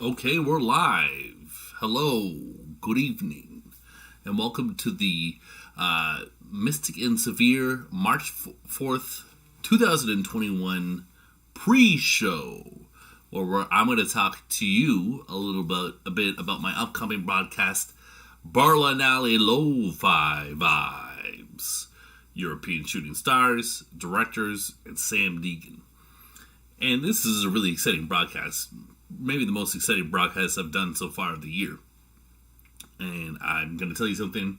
Okay, we're live. Hello, good evening, and welcome to the Mystic and Severe March 4th, 2021 pre-show, where I'm going to talk to you a bit about my upcoming broadcast, Berlinale Lo-Fi Vibes, European Shooting Stars, Directors, and Sam Deegan. And this is a really exciting broadcast. Maybe the most exciting broadcast I've done so far of the year. And I'm going to tell you something.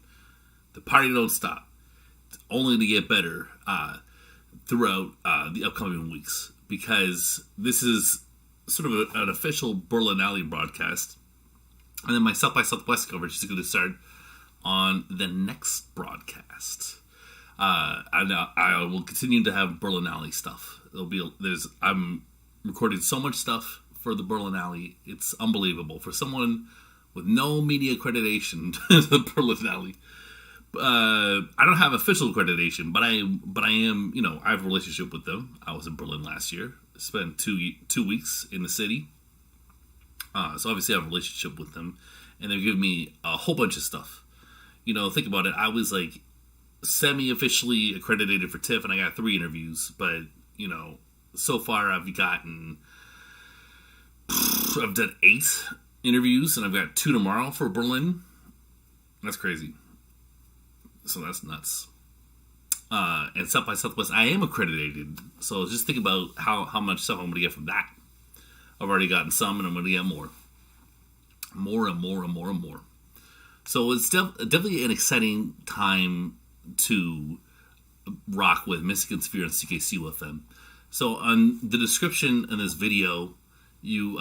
The party don't stop. It's only to get better throughout the upcoming weeks. Because this is sort of an official Berlinale broadcast. And then my South by Southwest coverage is going to start on the next broadcast. I will continue to have Berlinale stuff. I'm recording so much stuff for the Berlinale. It's unbelievable. For someone with no media accreditation to the Berlinale. I don't have official accreditation, but I am, I have a relationship with them. I was in Berlin last year. Spent two weeks in the city. So obviously I have a relationship with them. And they've given me a whole bunch of stuff. Think about it. I was like semi-officially accredited for TIFF, and I got 3 interviews. But, so far I've done 8 interviews, and I've got 2 tomorrow for Berlin. That's crazy. So that's nuts. And South by Southwest, I am accredited. So just think about how much stuff I'm going to get from that. I've already gotten some, and I'm going to get more. More and more and more and more. So it's definitely an exciting time to rock with Mystic and Severe and CKC with them. So on the description in this video, you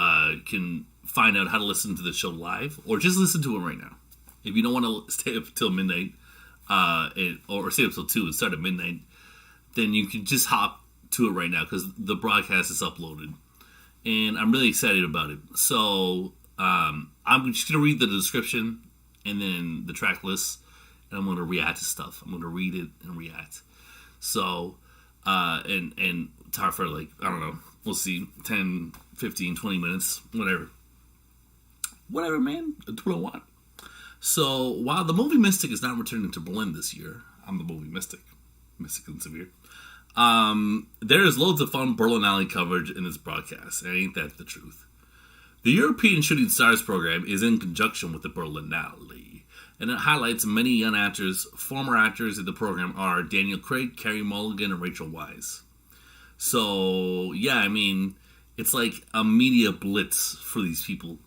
can find out how to listen to the show live, or just listen to it right now. If you don't want to stay up till midnight, or stay up till 2 and start at midnight, then you can just hop to it right now, because the broadcast is uploaded. And I'm really excited about it. So I'm just going to read the description and then the track list, and I'm going to react to stuff. I'm going to read it and react. So, and talk for I don't know, we'll see, 10, 15, 20 minutes, whatever. Whatever, man. That's what I want. So, while the movie Mystic is not returning to Berlin this year, I'm the movie Mystic and Severe, there is loads of fun Berlinale coverage in this broadcast, and ain't that the truth? The European Shooting Stars program is in conjunction with the Berlinale, and it highlights many young actors. Former actors in the program are Daniel Craig, Carey Mulligan, and Rachel Weisz. So, yeah, it's like a media blitz for these people.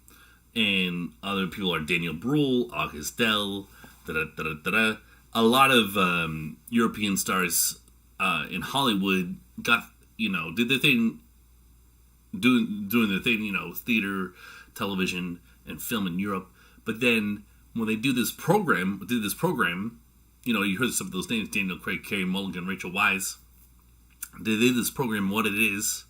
And other people are Daniel Bruhl, August Dell, a lot of European stars in Hollywood got, did their thing, doing their thing, theater, television, and film in Europe. But then when they do this program, you heard some of those names, Daniel Craig, Carey Mulligan, Rachel Weisz. They did this program. What it is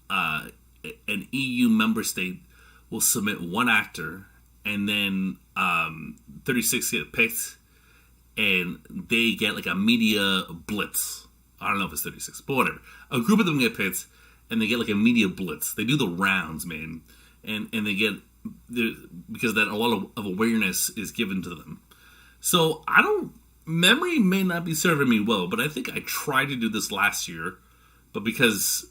an EU member state will submit one actor, and then 36 get picked, and they get like a media blitz. I don't know if it's 36, but whatever. A group of them get picked, and they get like a media blitz. They do the rounds, man, and they get because that a lot of awareness is given to them. So memory may not be serving me well, but I think I tried to do this last year, but because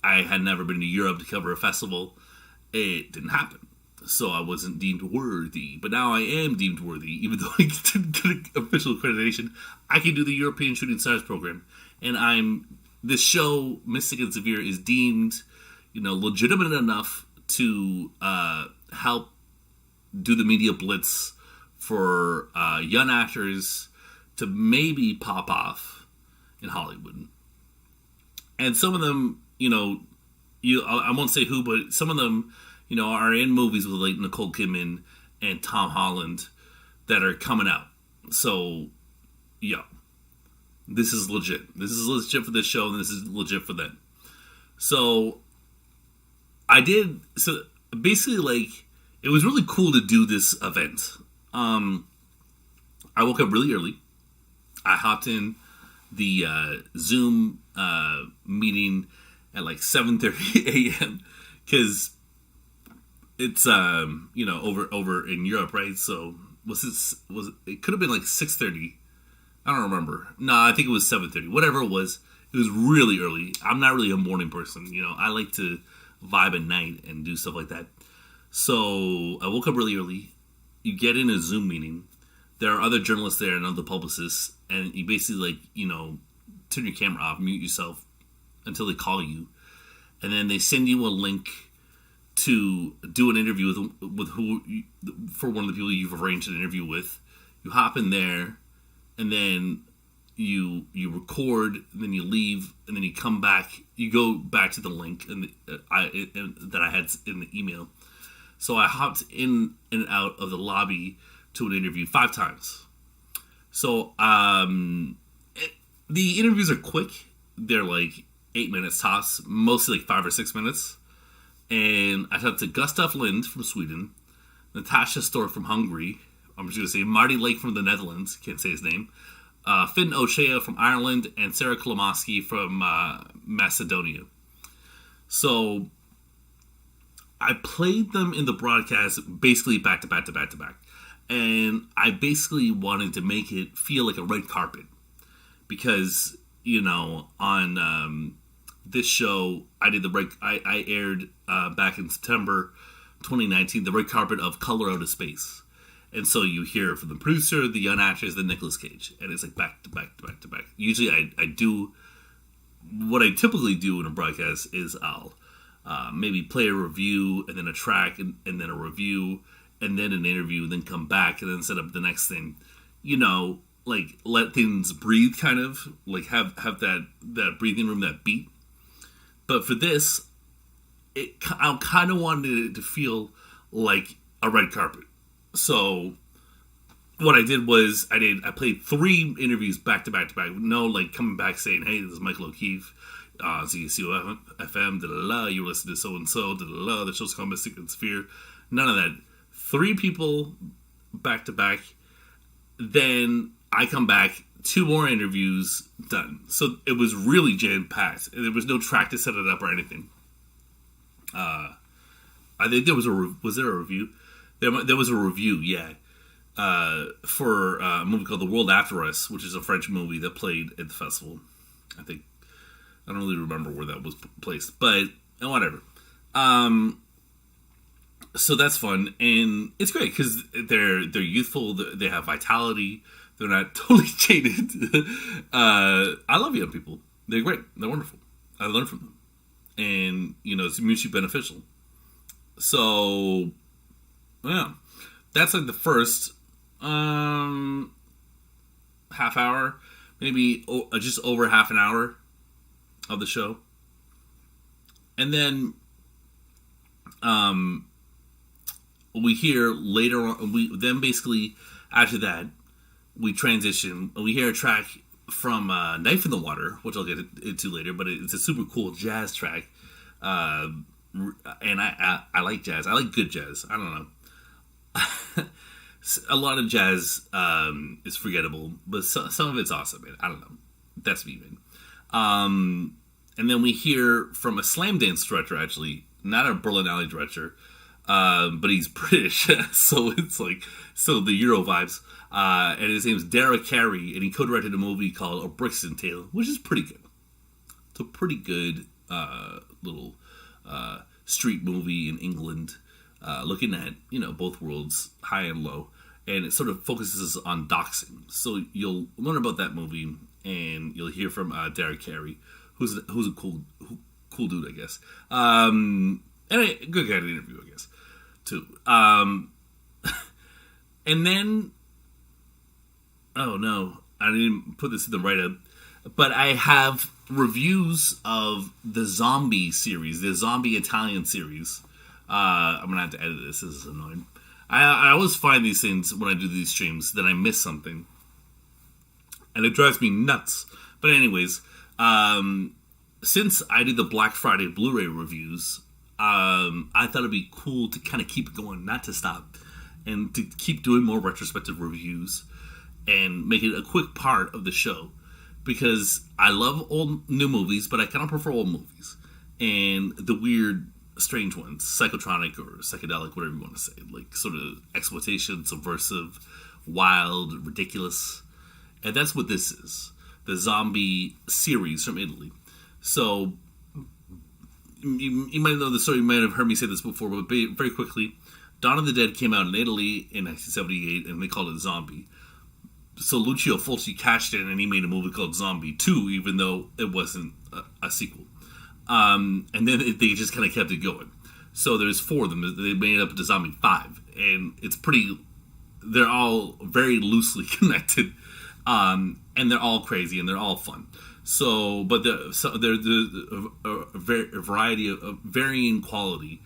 I had never been to Europe to cover a festival, it didn't happen. So I wasn't deemed worthy. But now I am deemed worthy, even though I didn't get official accreditation. I can do the European Shooting Stars program. And this show, Mystic and Severe, is deemed, legitimate enough to help do the media blitz for young actors to maybe pop off in Hollywood. And some of them, I won't say who, but some of them, are in movies with like Nicole Kidman and Tom Holland that are coming out. So, this is legit. This is legit for this show, and this is legit for them. So, basically, it was really cool to do this event. I woke up really early. I hopped in the Zoom meeting at like 7:30 a.m. because it's over in Europe, right? So it could have been like 6:30. I don't remember. No, I think it was 7:30. Whatever it was really early. I'm not really a morning person. I like to vibe at night and do stuff like that. So I woke up really early. You get in a Zoom meeting. There are other journalists there and other publicists, and you basically turn your camera off, mute yourself until they call you, and then they send you a link to do an interview with for one of the people you've arranged an interview with. You hop in there, and then you record, and then you leave, and then you come back. You go back to the link that I had in the email. So I hopped in and out of the lobby to an interview 5 times. So the interviews are quick. They're like 8 minutes tops, mostly like 5 or 6 minutes. And I talked to Gustav Lind from Sweden, Natasha Stork from Hungary, I'm just going to say Marty Lake from the Netherlands, can't say his name, Finn O'Shea from Ireland, and Sarah Klomoski from Macedonia. So I played them in the broadcast basically back to back to back to back. And I basically wanted to make it feel like a red carpet. Because, on this show, I aired back in September 2019, the red carpet of Color Out of Space. And so you hear from the producer, the young actress, then Nicolas Cage. And it's like back to back to back to back. Usually I do, what I typically do in a broadcast is I'll maybe play a review and then a track and then a review and then an interview and then come back and then set up the next thing. Let things breathe, kind of. Like have that breathing room, that beat. But for this, I kind of wanted it to feel like a red carpet. So what I did was I played 3 interviews back to back to back. No, coming back saying, "Hey, this is Michael O'Keefe, ZCO FM, da da da. You listen to so and so, da da da. The show's called Mystic and Sphere." None of that. 3 people back to back. Then I come back, 2 more interviews, done. So it was really jam packed. There was no track to set it up or anything. I think there was was there a review? There was a review, yeah, for a movie called The World After Us, which is a French movie that played at the festival. I don't really remember where that was placed, but whatever. So that's fun, and it's great because they're youthful, they have vitality, they're not totally jaded. I love young people; they're great, they're wonderful. I learn from them, and it's mutually beneficial. So, yeah, that's like the first half hour, maybe just over half an hour of the show, and then we hear later on. Then basically after that we transition. We hear a track from Knife in the Water, which I'll get into later, but it's a super cool jazz track. And I like jazz. I like good jazz. I don't know. A lot of jazz is forgettable, but some of it's awesome, man. I don't know. That's me, man. And then we hear from a slam dance director, actually, not a Berlin Alley director, but he's British, so it's the Euro vibes. And his name's Derek Carey, and he co-directed a movie called A Brixton Tale, which is pretty good. It's a pretty good little street movie in England, looking at both worlds, high and low, and it sort of focuses on doxing. So you'll learn about that movie, and you'll hear from Derek Carey, who's a cool dude, I guess, and a good guy to interview, I guess, too. And then, oh no, I didn't put this in the write-up, but I have reviews of the Zombie series, the Zombie Italian series. I'm gonna have to edit this. This is annoying. I always find these things when I do these streams that I miss something, and it drives me nuts. But anyways, since I did the Black Friday Blu-ray reviews, I thought it'd be cool to kind of keep it going, not to stop, and to keep doing more retrospective reviews and make it a quick part of the show. Because I love new movies, but I kind of prefer old movies. And the weird strange ones, psychotronic or psychedelic, whatever you want to say, like sort of exploitation, subversive, wild, ridiculous, and that's what this is. The zombie series from Italy. So you might know the story. You might have heard me say this before, but very quickly, Dawn of the Dead came out in Italy in 1978, and they called it Zombie. So Lucio Fulci cashed in, and he made a movie called Zombie 2, even though it wasn't a sequel. And then they just kind of kept it going. So there's 4 of them. They made it up into Zombie 5, and it's pretty. They're all very loosely connected, and they're all crazy and they're all fun. So, but there's a variety of varying quality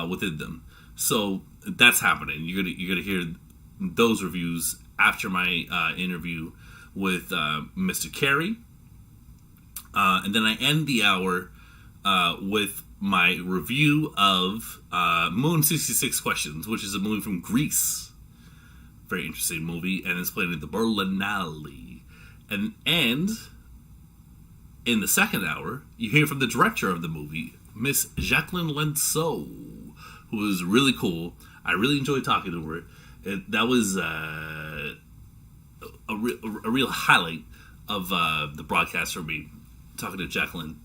within them. So that's happening. You're gonna hear those reviews after my interview with Mr. Carey, and then I end the hour with my review of Moon 66 Questions, which is a movie from Greece. Very interesting movie, and it's played at the Berlinale. And in the second hour, you hear from the director of the movie, Miss Jacqueline Lenceau, who was really cool. I really enjoyed talking to her. That was a real highlight of the broadcast for me, talking to Jacqueline.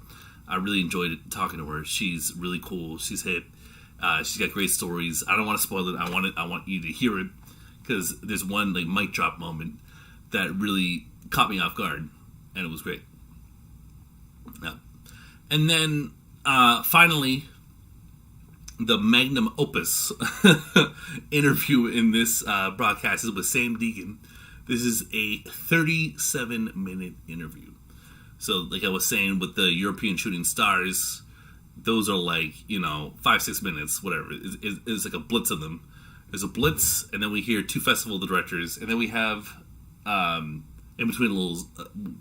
I really enjoyed talking to her. She's really cool. She's hip. She's got great stories. I don't want to spoil it. I want you to hear it, because there's one like mic drop moment that really caught me off guard, and it was great. Yeah. And then finally, the magnum opus interview in this broadcast is with Sam Deegan. This is a 37-minute interview. So, like I was saying, with the European shooting stars, those are like, 5-6 minutes, whatever. It's like a blitz of them. There's a blitz, and then we hear 2 festival directors, and then we have in between a little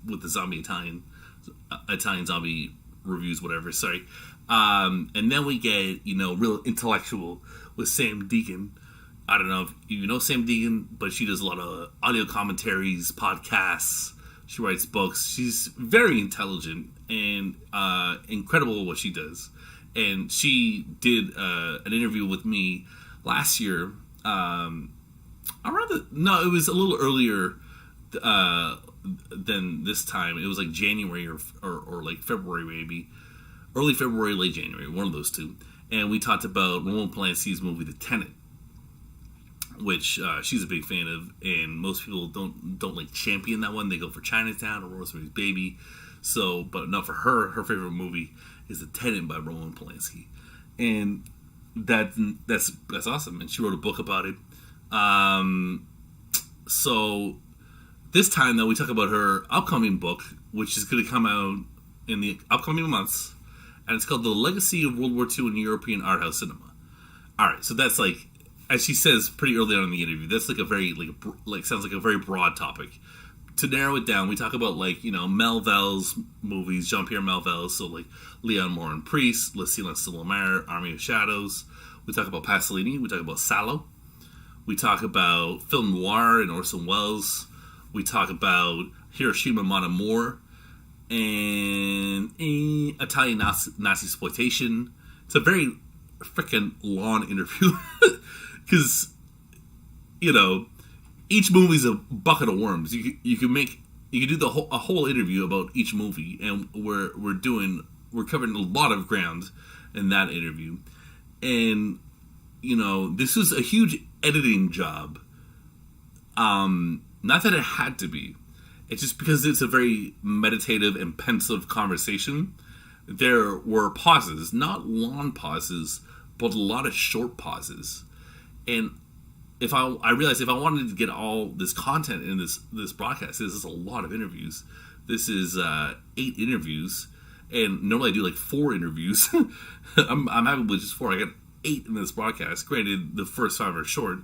with the zombie Italian zombie reviews, whatever. Sorry, and then we get real intellectual with Sam Deegan. I don't know if you know Sam Deegan, but she does a lot of audio commentaries, podcasts. She writes books. She's very intelligent and incredible at what she does. And she did an interview with me last year. It was a little earlier than this time. It was like January or like February, maybe. Early February, late January, one of those two. And we talked about Roman Polanski's movie, The Tenant, which she's a big fan of, and most people don't like champion that one. They go for Chinatown or Rosemary's Baby. So, but not for her. Her favorite movie is The Tenant by Roman Polanski, and that's awesome. And she wrote a book about it. So this time, though, we talk about her upcoming book, which is going to come out in the upcoming months, and it's called The Legacy of World War II in European Art House Cinema. All right, so that's like, as she says pretty early on in the interview, that's like a very sounds like a very broad topic. To narrow it down, we talk about Melville's movies, Jean-Pierre Melville's, so like Leon Morin Priest, Le Silence de la Mer, Army of Shadows. We talk about Pasolini. We talk about Salo. We talk about film noir and Orson Welles. We talk about Hiroshima Mon Amour and Italian Nazi exploitation. It's a very freaking long interview because each movie's a bucket of worms. You can do a whole interview about each movie, and we're covering a lot of ground in that interview. And this is a huge editing job. Not that it had to be. It's just because it's a very meditative and pensive conversation. There were pauses, not long pauses, but a lot of short pauses. And I realized if I wanted to get all this content in this broadcast, this is a lot of interviews. This is 8 interviews, and normally I do like 4 interviews. I'm happy with just 4. I got 8 in this broadcast. Granted, the first 5 are short,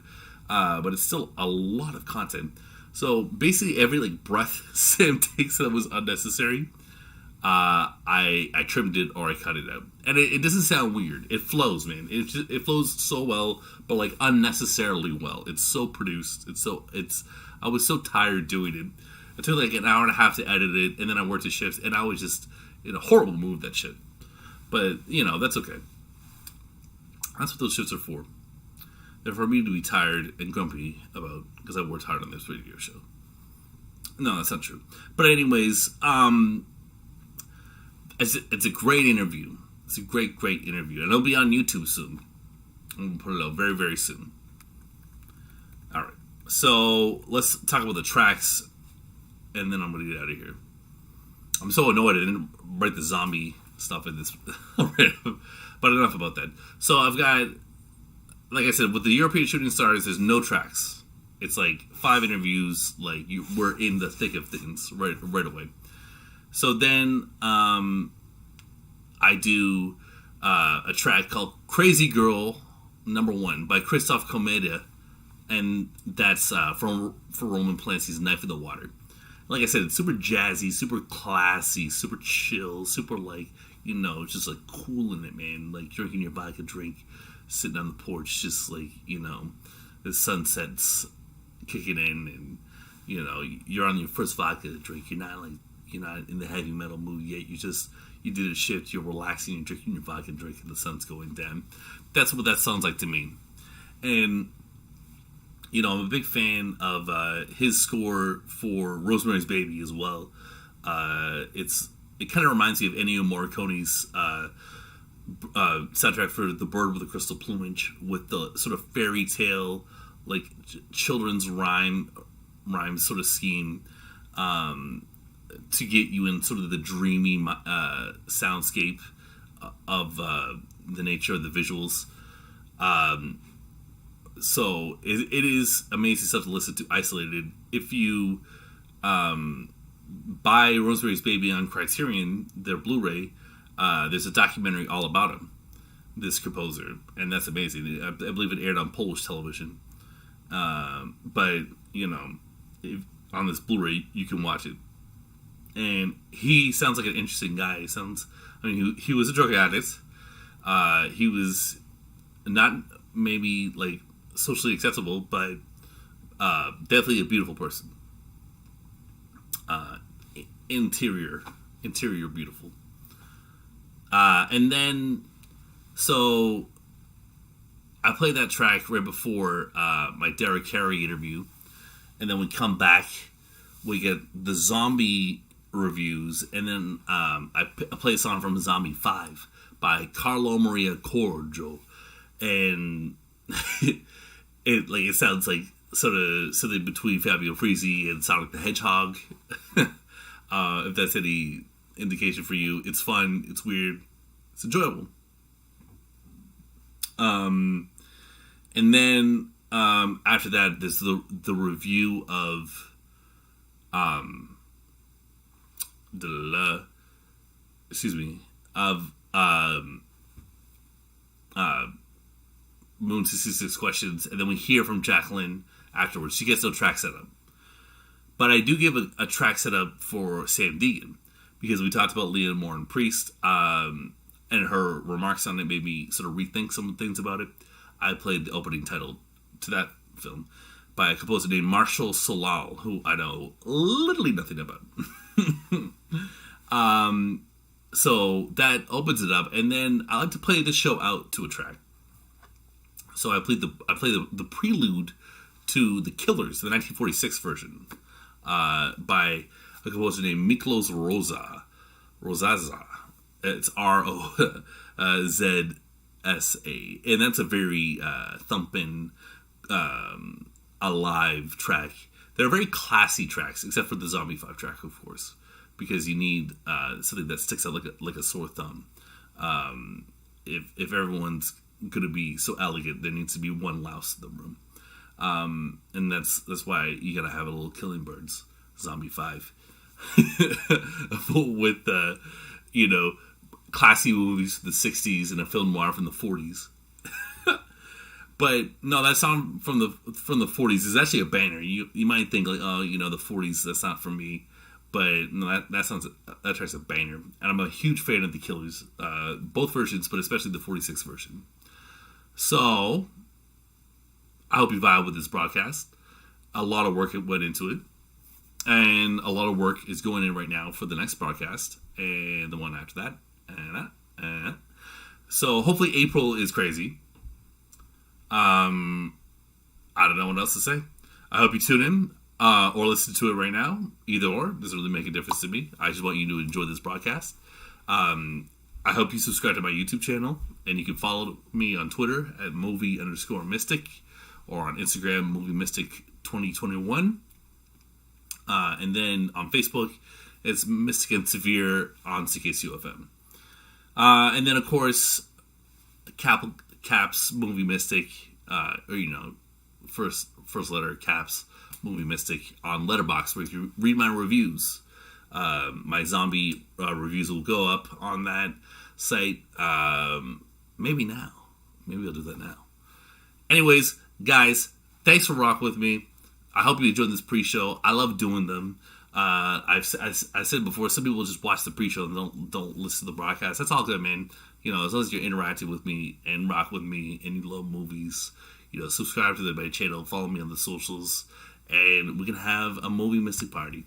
but it's still a lot of content. So basically, every breath Sam takes that was unnecessary, I trimmed it or I cut it out, and it doesn't sound weird. It flows, man. It flows so well, but unnecessarily well. It's so produced. I was so tired doing it. It took an hour and a half to edit it, and then I worked the shifts, and I was just in a horrible mood that shit. But that's okay. That's what those shits are for. They're for me to be tired and grumpy about because I worked hard on this radio show. No, that's not true. But anyways, it's a great interview. It's a great interview. And it'll be on YouTube soon. I'm going to put it out very, very soon. Alright. So, let's talk about the tracks. And then I'm going to get out of here. I'm so annoyed I didn't write the zombie stuff in this. But enough about that. So, I've got, like I said, with the European Shooting Stars, there's no tracks. It's like 5 interviews. Like, we're in the thick of things right away. So then I do a track called Crazy Girl #1 by Christoph Komeda, and that's for Roman Polanski's Knife in the Water. Like I said, it's super jazzy, super classy, super chill, super like, just like cool in it, man. Like drinking your vodka drink, sitting on the porch, just like, the sunset's kicking in, and you're on your first vodka drink. You're not in the heavy metal mood yet. You did a shift. You're relaxing. You're drinking your vodka drink, and the sun's going down. That's what that sounds like to me. And I'm a big fan of his score for Rosemary's Baby as well. It kind of reminds me of Ennio Morricone's soundtrack for The Bird with the Crystal Plumage, with the sort of fairy tale, like children's rhyme sort of scheme, to get you in sort of the dreamy soundscape of the nature of the visuals. So it is amazing stuff to listen to isolated. If you buy Rosemary's Baby on Criterion, their Blu-ray, there's a documentary all about him, this composer, and that's amazing. I believe it aired on Polish television. But, on this Blu-ray, you can watch it. And he sounds like an interesting guy. He was a drug addict. He was not maybe, like, socially acceptable, but definitely a beautiful person. Interior beautiful. And then, so I played that track right before my Derek Carey interview, and then we come back, we get the zombie reviews, and then I play a song from Zombie 5 by Carlo Maria Corjo, and it sounds like sort of something between Fabio Frizzi and Sonic the Hedgehog. If that's any indication for you, it's fun, it's weird, it's enjoyable. And then after that, there's the review of Moon 66 Questions, and then we hear from Jacqueline afterwards. She gets no track set up, but I do give a track set up for Sam Deegan, because we talked about Leah Moore and Priest, and her remarks on it made me sort of rethink some things about it. I played the opening title to that film by a composer named Marshall Solal, who I know literally nothing about. So that opens it up, and then I like to play the show out to a track. So I played the prelude to The Killers, the 1946 version, by a composer named Miklos Rozaza. It's Rozsa, and that's a very thumping, alive track. They're very classy tracks, except for the Zombie 5 track, of course, because you need something that sticks out like a sore thumb. If everyone's going to be so elegant, there needs to be one louse in the room, and that's why you got to have a little Killing Birds, Zombie 5, with classy movies from the 60s and a film noir from the 40s. But no, that song from the 40s is actually a banger. You might think like, oh, the 40s, that's not for me. But no, that track's a banger. And I'm a huge fan of The Killers, both versions, but especially the 46 version. So I hope you vibe with this broadcast. A lot of work went into it, and a lot of work is going in right now for the next broadcast and the one after that. So hopefully April is crazy. I don't know what else to say. I hope you tune in or listen to it right now. Either or doesn't really make a difference to me. I just want you to enjoy this broadcast. I hope you subscribe to my YouTube channel, and you can follow me on Twitter at movie_mystic or on Instagram moviemystic2021. And then on Facebook, it's Mystic and Severe on CKCUFM. And then, of course, Caps Movie Mystic, first letter Caps Movie Mystic on Letterboxd, where you can read my reviews. My zombie reviews will go up on that site. Maybe now. Maybe I'll do that now. Anyways, guys, thanks for rocking with me. I hope you enjoyed this pre-show. I love doing them. I said before, some people just watch the pre-show and don't listen to the broadcast. That's all good, man. As long as you're interacting with me and rock with me and you love movies, subscribe to my channel, follow me on the socials, and we can have a movie mystic party.